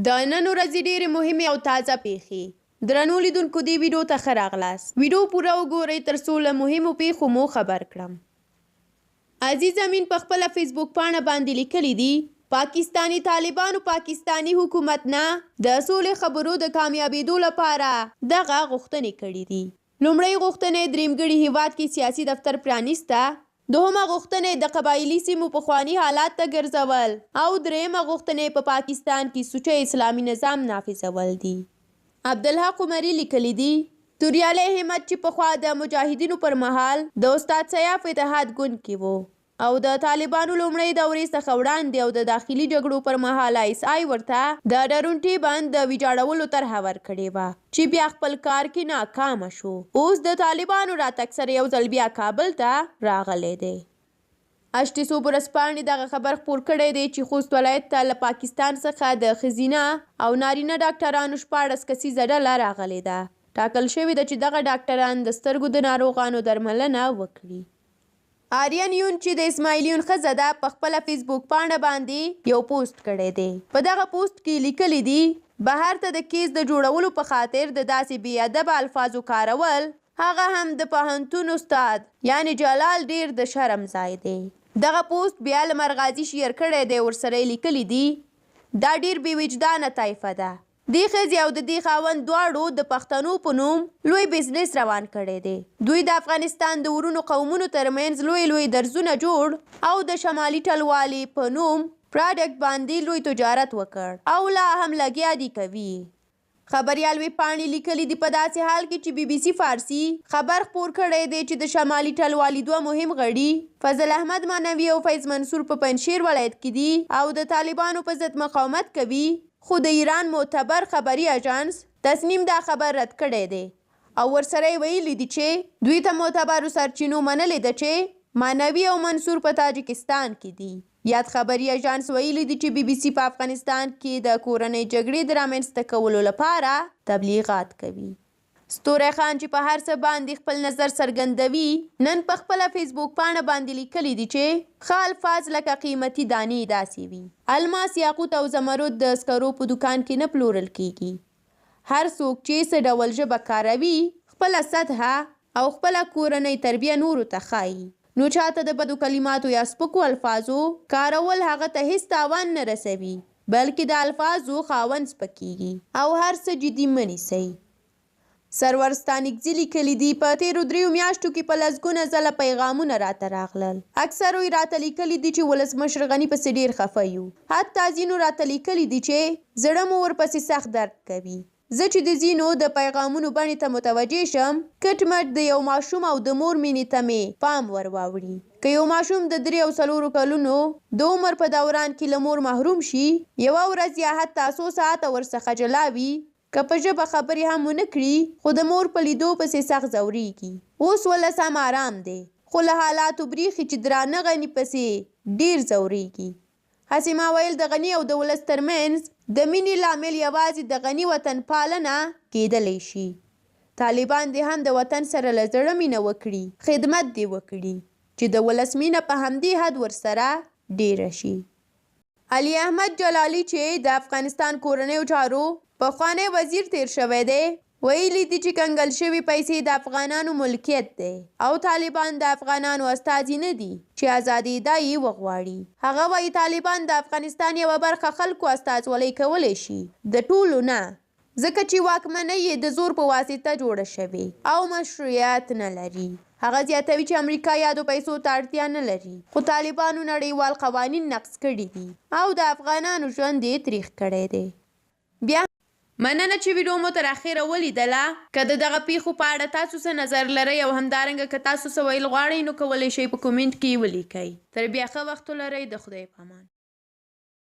د نن ورځې ډېرې مهمې او تازه پیښې درنو لیدونکو دې ویډیو ته ښه راغلاست. ویډیو پوره وګورئ تر څو له مهمو پیښو مو خبر کړم. عزیز امین په خپله فیسبوک پاڼه باندې لیکلی دي پاکستانی طالبانو پاکستانی حکومت نه د سولې خبرو د کامیابېدو لپاره دغه غوښتنې کړي دي. لومړی غوښتنې درېمګړي هیواد کې سیاسي دفتر پرانیسته، دوهمه غوښتنې د قبایلي سیمو پخواني حالات ته ګرځول او درېیمه غوښتنې په پاکستان کې سوچه اسلامي نظام نافذول دي. عبدالحق عمري لیکلی دي توریالی همت چې پخوا د مجاهدینو پر مهال د استاد سیاف اتحاد ګوند کې و او د طالبانو لومړۍ دورې څخه وړاندې او د داخلي جګړو پر مهال ISI ورته د ډرونټي بند د ویجاړولو طرحه ورکړې وه چې بیا خپل کار کې ناکامه شو. اوس د طالبانو راتګ سره یو ځل بیا کابل ته راغلی دی. اشرف ورځپاڼې دغه خبر خپور کړی دی چې خوست ولایت ته له پاکستان څخه د ښځینه او نارینه ډاکټرانو 14 کسیزه ډله راغلې ده. ټاکل شوې ده چې دغه ډاکټران د سترګو د ناروغانو درملنه وکړي. آریان یون چې د اسماعیلیون ښځه ده په خپله فیسبوک پاڼه باندې یو پوسټ کړی دی. په دغه پوسټ کې لیکلی دي بهر ته د کیس د جوړولو په خاطر د داسې بې ادبه الفاظو کارول هغه هم د پوهنتون استاد یعنی جلال ډیر د شرم ځای دی. دغه پوسټ بیا له مرغازي شیر کړی دی. ورسره یې لیکلی دي دا ډیر بې وجدانه طایفه ده. دې ښځې او د دې خاوند دواړو د پښتنو په نوم لوی بزنس روان کړی دی. دوی د افغانستان د ورونو قومونو ترمنځ لوی درزونه جوړ او د شمالي ټلوالي په نوم پراډکټ باندې لوی تجارت وکړ او لا هم لګیا دي کوي. خبریال ویبپاڼې لیکلي دي په داسې حال کې چې BBC فارسي خبر خپور کړی دی چې د شمالي ټلوالي دوه مهم غړي فضل احمد مانوي او فیض منصور په پنجشیر ولایت کې دي او د طالبانو په ضد مقاومت کوي. خو د ایران معتبر خبري اژانس تصنیم دا خبر رد کړی دی او ورسره یې ویلي دي چې دوی ته معتبرو سرچینو منلې ده چې مانوي او منصور په تاجکستان کې دي. یاد خبري اژانس ویلي دي چې BBC په افغانستان کې د کورنۍ جګړې د رامنځته کولو لپاره تبلیغات کوي. ستوری خان چې په هر څه باندې خپل نظر څرګندوي نن په خپله فیسبوک پاڼه باندې لیکلی دي چې ښه الفاظ لکه قیمتي دانې داسې وي. الماس یاقوت او زمرد د سکرو په دوکان کې نه پلورل کیږي. هر څوک چې څه ډول ژبه کاروي خپله سطحه او خپله کورنۍ تربیه نورو ته ښایي. نو چاته د بدو کلماتو یا سپکو الفاظو کارول هغه ته هیڅ تاوان نه رسوي بلکې د الفاظو خاوند سپکیږي او هر څه جدي مه نیسئ. سرور ستانکزي لیکلي دي په تیرو 3 میاشتو کې په لسګونه ځله پیغامونه راته راغلل. اکثرو یې راته لیکلي دي چې ولسمشر غني پسې ډېر خفه یو. حتی ځینو راته لیکلي دي چې زړه مو ورپسې سخت درد کوي. زه چې د ځینو د پیغامونو بڼې ته متوجه شم کټ مټ د یو ماشوم او د مور مینې ته مې پام ور واوړي. که یو ماشوم د 3 او 4 کلونو د عمر په دوران کې له مور محروم شي یوه ورځ یا حتی څو ساعته ورڅخه جلا وي که په ژبه خبرې هم ونه کړي خو د مور په لیدو پسې سخت ځورېږي. اوس ولس هم آرام دی خو له حالاتو بریښي چې درانه غني پسې ډېر ځورېږي. هسې ما ویل د غني او د ولس ترمنځ د مینې لامل یوازې د غني وطن پالنه کیدلی شي. طالبان دې هم د وطن سره له زړه مینه وکړي خدمت دې وکړي چې د ولس مینه په همدې حد ورسره ډېره شي. علي احمد جلالي چې د افغانستان کورنیو چارو پخوانی وزیر تیر شوی دی ویلي دي چې کنګل شوي پیسې د افغانانو ملکیت دی او طالبان د افغانانو استازي نه دي چې ازادېدا یې وغواړي. هغه وایي طالبان د افغانستان یوه برخه خلکو استازولۍ کولی شي د ټولو نه ځکه چې واکمنۍ یې د زور په واسطه جوړه شوې او مشروعیت نه لري. هغه زیاتوي چې امریکا یادو پیسو ته اړتیا نه لري خو طالبانو نړیوال قوانین نقض کړي دي او د افغانانو ژوند یې تریخ کړی دی. بیا مننه چې ویډیو مو تر اخره ولیدله. که د دغه پیښو په اړه تاسو څه نظر لرئ او همدارنګه که تاسو څه ویل غواړئ نو کولی شئ په کومنټ کې ولیکئ. تر بیا ښه وخت ولرئ. د خدای په امان.